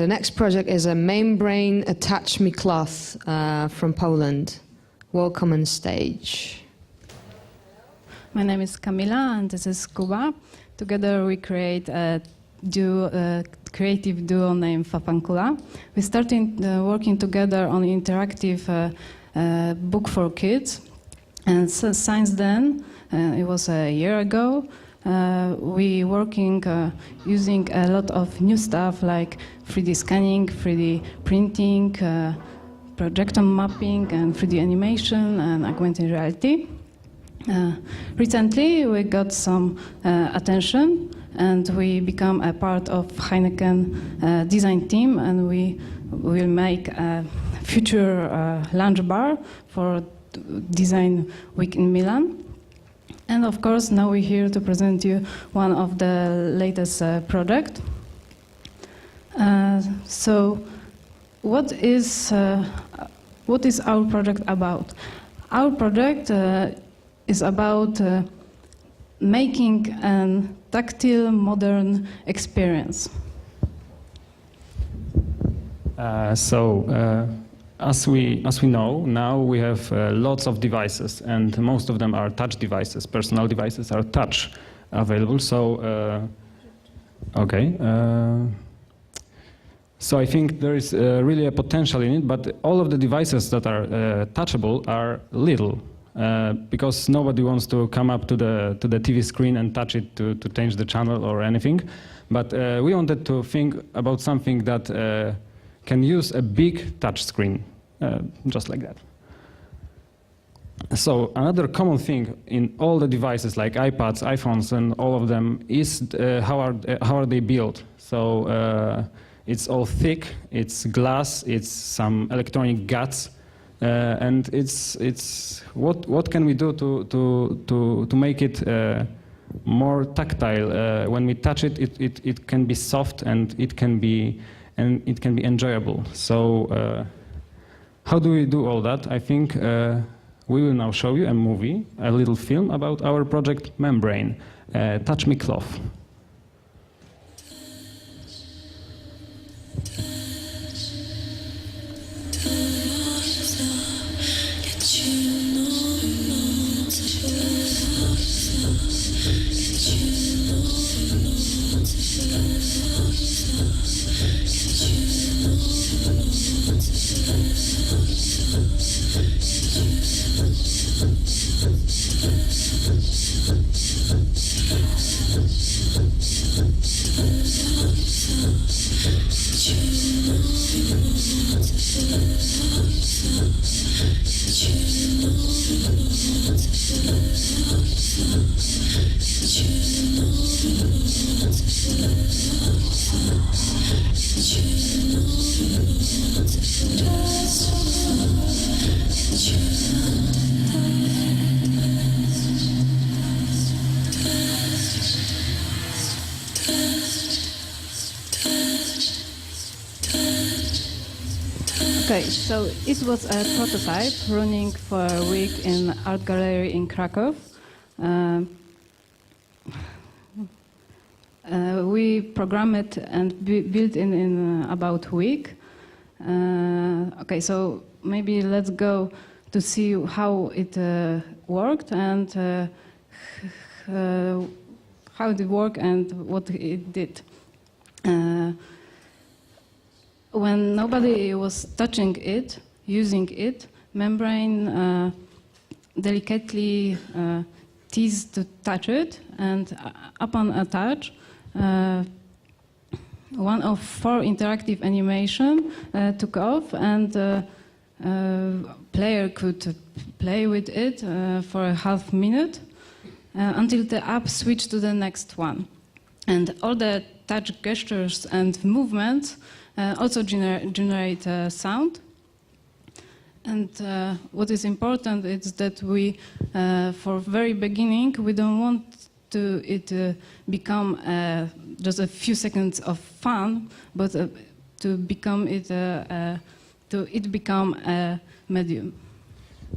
the next project is a membrane attach me cloth from Poland. Welcome on stage. My name is Kamila and this is Kuba. Together we create a creative duo named Fafankula. We started working together on interactive book for kids, and so, since then, it was a year ago, we working using a lot of new stuff like 3D scanning, 3D printing, projection mapping, and 3D animation and augmented reality. Recently, we got some attention, and we become a part of Heineken design team, and we will make a future lunch bar for Design Week in Milan. And of course, now we're here to present you one of the latest project. So, what is our project about? Our project is about making a tactile, modern experience. As we know, now we have lots of devices, and most of them are touch devices. Personal devices are touch available. So I think there is really a potential in it, but all of the devices that are touchable are little. Because nobody wants to come up to the TV screen and touch it to change the channel or anything. But we wanted to think about something that can use a big touch screen, just like that. So another common thing in all the devices like iPads, iPhones, and all of them is how are they built. So it's all thick, it's glass, it's some electronic guts. And it's what can we do to make it more tactile? When we touch it, it can be soft and it can be enjoyable. So how do we do all that? I think we will now show you a movie, a little film about our project Membrane, Touch Me Cloth. Okay, so it was a prototype running for a week in art gallery in Krakow. We programmed it and built in about a week. Okay, so maybe let's go to see how it worked and how it worked and what it did. When nobody was touching it, using it, Membrane delicately teased to touch it, and upon a touch, one of 4 interactive animation took off, and player could play with it for a half minute until the app switched to the next one. And all the touch gestures and movements also generate sound. And what is important is that we, for very beginning, we don't want it become just a few seconds of fun, but to become become a medium.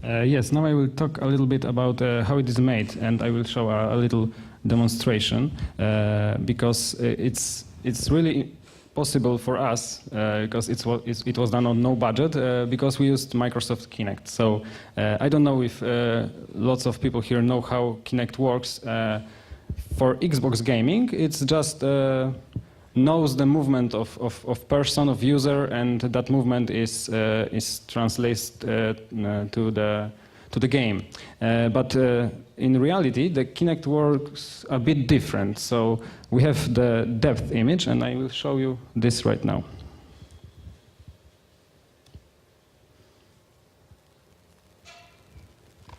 Yes, now I will talk a little bit about how it is made, and I will show a little demonstration because it's really possible for us because it was done on no budget because we used Microsoft Kinect. So I don't know if lots of people here know how Kinect works. For Xbox gaming, it's just knows the movement of person, of user, and that movement is translated to the game. But in reality, the Kinect works a bit different. So we have the depth image, and I will show you this right now.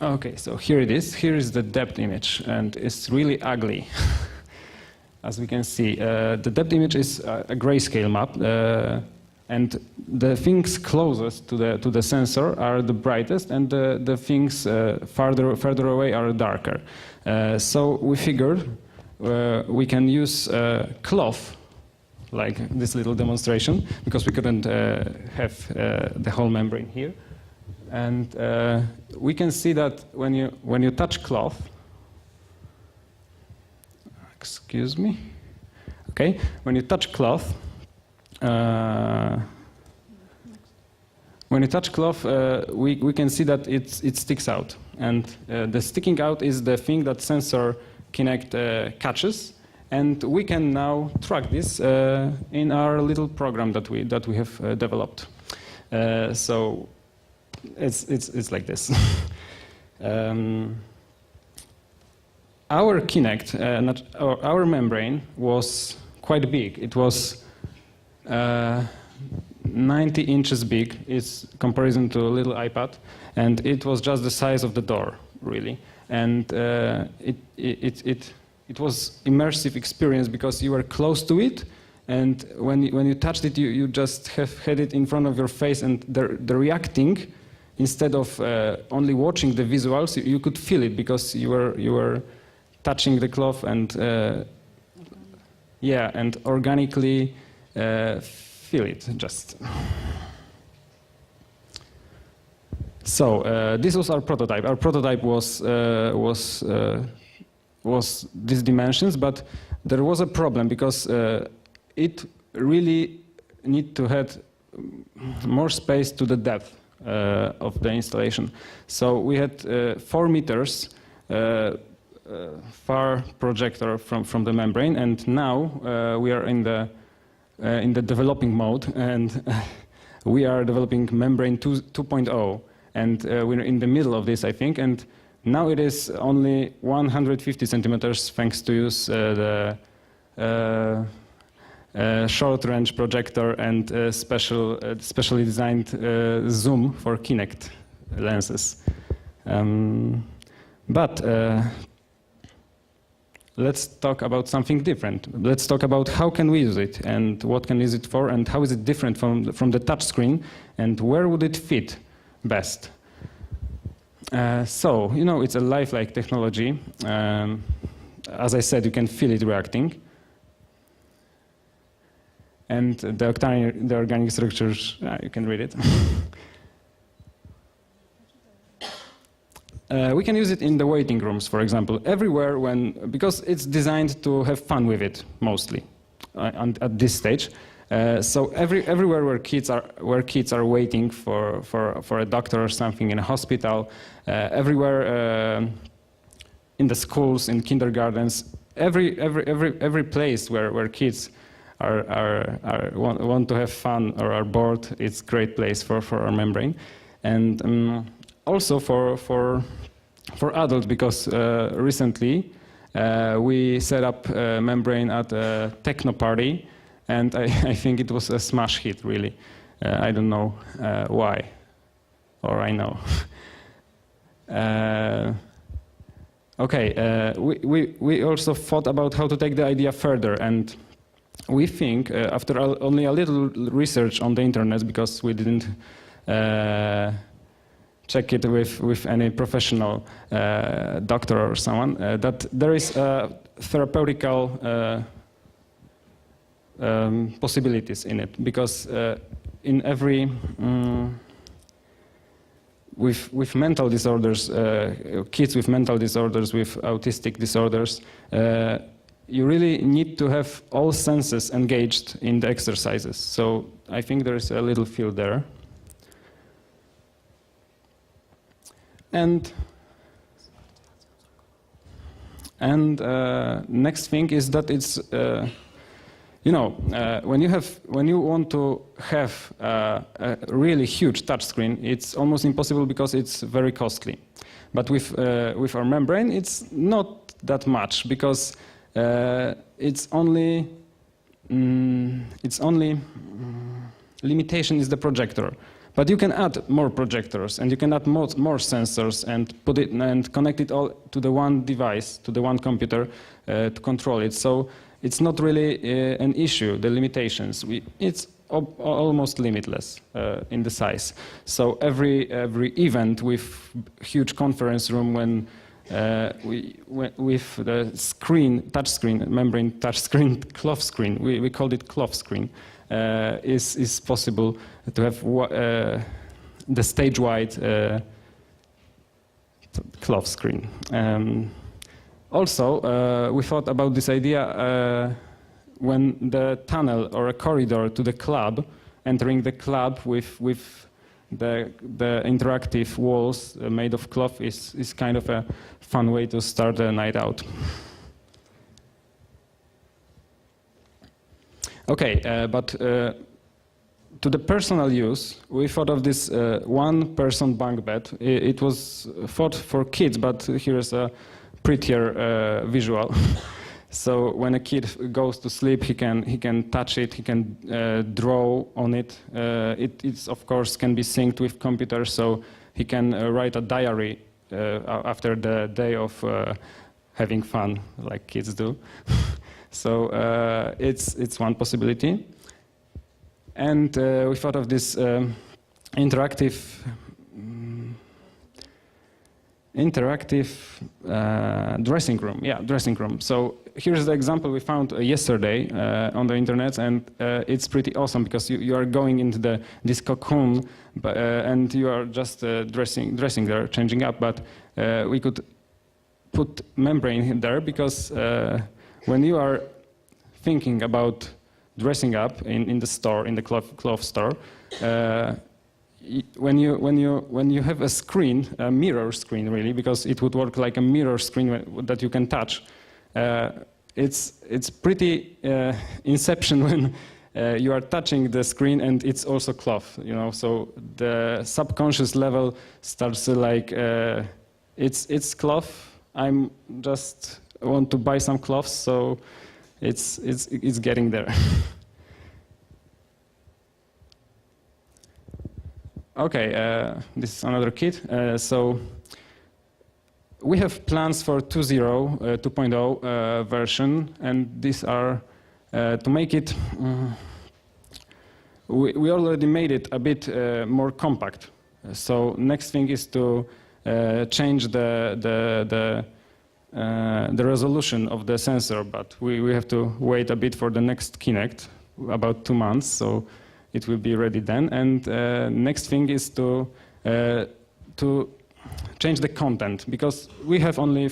Okay, so here it is. Here is the depth image, and it's really ugly. As we can see, the depth image is a grayscale map, and the things closest to the sensor are the brightest, and the things farther away are darker. So we figured we can use cloth, like this little demonstration, because we couldn't have the whole membrane here. And we can see that when you touch cloth, excuse me, okay, when you touch cloth, we can see that it sticks out, and the sticking out is the thing that sensor Kinect catches, and we can now track this in our little program that we have developed. So it's like this. Our Kinect, our membrane was quite big. It was 90 inches big. It's comparison to a little iPad, and it was just the size of the door, really. And it was immersive experience because you were close to it, and when you touched it, you just had it in front of your face, and the reacting, instead of only watching the visuals, you could feel it because you were touching the cloth and and organically feel it just. So this was our prototype. Our prototype was these dimensions, but there was a problem because it really need to have more space to the depth of the installation. So we had 4 meters far projector from the membrane, and now we are in the developing mode, and we are developing membrane 2.0, and we're in the middle of this, I think, and now it is only 150 centimeters thanks to use the short-range projector and specially designed zoom for Kinect lenses. But let's talk about something different. Let's talk about how can we use it, and what can we use it for, and how is it different from the touch screen, and where would it fit best. So, you know, it's a lifelike technology. As I said, you can feel it reacting. And the organic structures, you can read it. We can use it in the waiting rooms, for example, everywhere because it's designed to have fun with it, mostly, at this stage. So everywhere where kids are waiting for a doctor or something in a hospital, everywhere in the schools, in kindergartens, every place where kids want to have fun or are bored, it's a great place for our membrane, and also for adults, because recently we set up a membrane at a techno party, and I think it was a smash hit, really. I don't know why, or I know. Okay, we also thought about how to take the idea further, and we think, after only a little research on the internet, because we didn't check it with any professional doctor or someone, that there is therapeutical possibilities in it, because in every with mental disorders, kids with mental disorders, with autistic disorders, you really need to have all senses engaged in the exercises. So I think there is a little field there. And next thing is that it's when you want to have a really huge touchscreen, it's almost impossible because it's very costly. But with our membrane, it's not that much because its only limitation is the projector. But you can add more projectors and you can add more sensors and put it and connect it all to the one device, to the one computer to control it. So it's not really an issue, the limitations. It's almost limitless in the size. So every event with huge conference room with the screen, touch screen, membrane touch screen, cloth screen, we called it cloth screen, is possible to have the stage-wide cloth screen. Also, we thought about this idea when the tunnel or a corridor to the club, entering the club with the interactive walls made of cloth is kind of a fun way to start a night out. Okay, but to the personal use, we thought of this one-person bunk bed. It was thought for kids, but here's a prettier visual. So when a kid goes to sleep, he can touch it, he can draw on it. It of course can be synced with computer, so he can write a diary after the day of having fun, like kids do. So it's one possibility. And we thought of this interactive dressing room. Yeah, dressing room. So here's the example we found yesterday on the internet, and it's pretty awesome because you are going into this cocoon, and you are just dressing there, changing up. But we could put membrane there because when you are thinking about dressing up in the store, in the cloth store, when you have a screen, a mirror screen really, because it would work like a mirror screen that you can touch. It's pretty inception when you are touching the screen and it's also cloth, you know. So the subconscious level starts like it's cloth. I'm just want to buy some cloths, so it's getting there. Okay, this is another kit. So we have plans for 2.0 version, and these are to make it. We already made it a bit more compact. So next thing is to change the resolution of the sensor, but we have to wait a bit for the next Kinect, about 2 months. So it will be ready then. And next thing is to change the content, because we only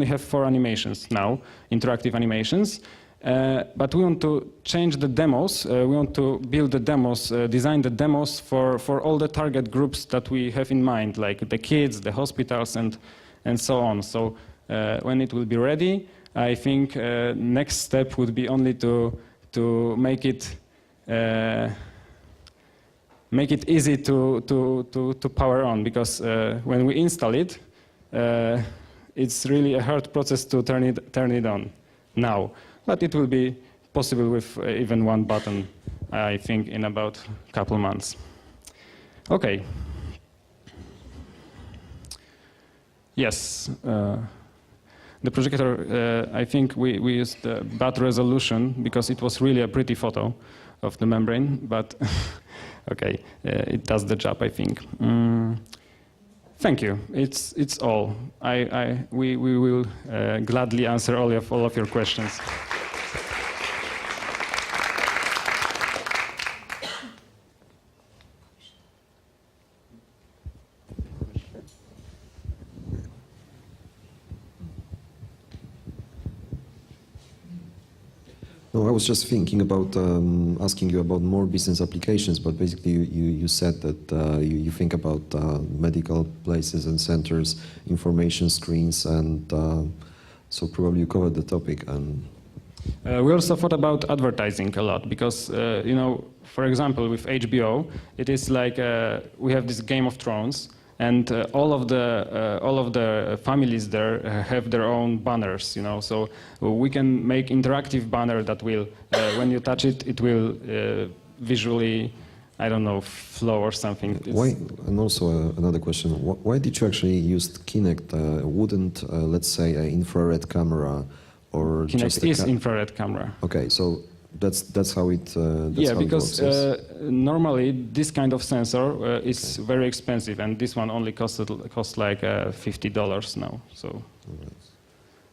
have 4 animations now, interactive animations. But we want to change the demos. We want to build the demos, design the demos for all the target groups that we have in mind, like the kids, the hospitals, and so on. So when it will be ready, I think next step would be only to make it easy to power on, because when we install it, it's really a hard process to turn it on now. But it will be possible with even one button, I think, in about a couple months. Okay. Yes. The projector, I think we used bad resolution because it was really a pretty photo of the membrane, but okay, it does the job, I think. Thank you. It's all. We will gladly answer all of your questions. No, I was just thinking about asking you about more business applications, but basically you said that you think about medical places and centers, information screens, and so probably you covered the topic. And we also thought about advertising a lot because, you know, for example, with HBO, it is like we have this Game of Thrones, and all of the families there have their own banners, you know. So we can make interactive banner that will, when you touch it, it will visually, I don't know, flow or something. why? And also another question: why did you actually use Kinect? Wouldn't, let's say, an infrared camera or just Kinect is infrared camera. Okay, so that's how it. That's yeah, how because it works, yes? normally this kind of sensor is very expensive, and this one only costs like $50 now. So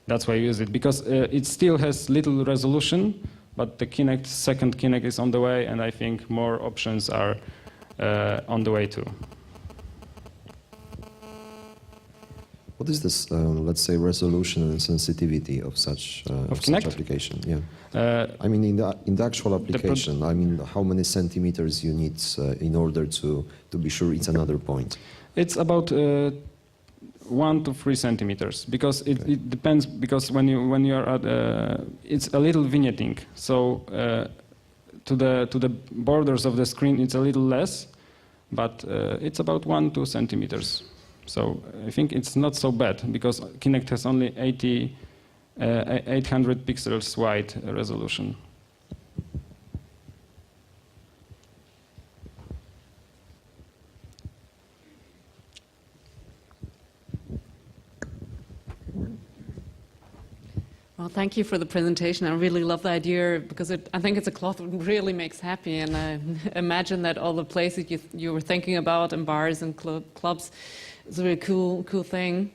that's why I use it, because it still has little resolution, but the Kinect, second Kinect is on the way, and I think more options are on the way too. What is this, let's say, resolution and sensitivity of such Kinect? application? Yeah. I mean, in the actual application, I mean, how many centimeters you need in order to be sure it's another point? It's about 1 to 3 centimeters, because it depends. Because when you're at, it's a little vignetting. So to the borders of the screen, it's a little less, but it's about 1 to 2 centimeters. So I think it's not so bad, because Kinect has only 800 pixels wide resolution. Well, thank you for the presentation. I really love the idea, because I think it's a cloth that really makes happy, and I imagine that all the places you were thinking about in bars and clubs is a really cool thing.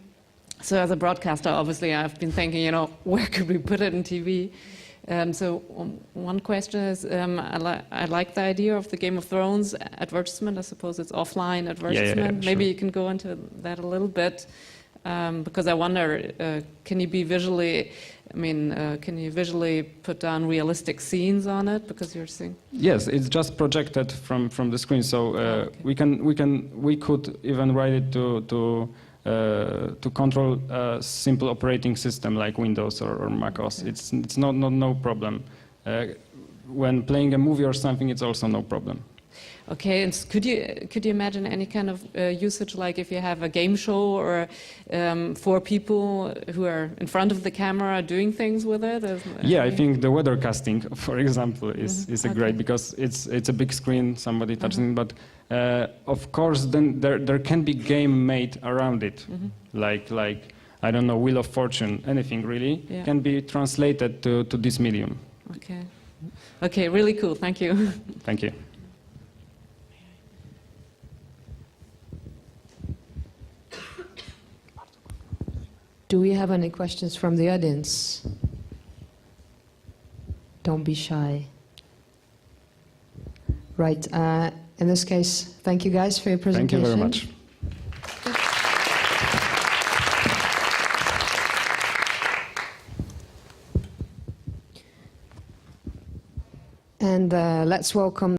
So as a broadcaster, obviously, I've been thinking, you know, where could we put it in TV? So one question is, I like the idea of the Game of Thrones advertisement. I suppose it's offline advertisement. Yeah, Maybe sure. you can go into that a little bit, because I wonder, can you be visually? I mean, can you visually put down realistic scenes on it? Because you're seeing. Yes, it's just projected from the screen. So okay. we could even write it to control a simple operating system like Windows or Mac OS. Okay. It's no problem. When playing a movie or something, it's also no problem. Okay, and could you imagine any kind of usage, like if you have a game show or for people who are in front of the camera doing things with it? Yeah, I think the weather casting, for example, is a Okay. great, because it's a big screen, somebody touching it, but of course then there can be game made around it, like I don't know, Wheel of Fortune, anything really can be translated to this medium. Okay. Okay, really cool. Thank you. Thank you. Do we have any questions from the audience? Don't be shy. Right. In this case, thank you guys for your Thank presentation. you very much. And let's welcome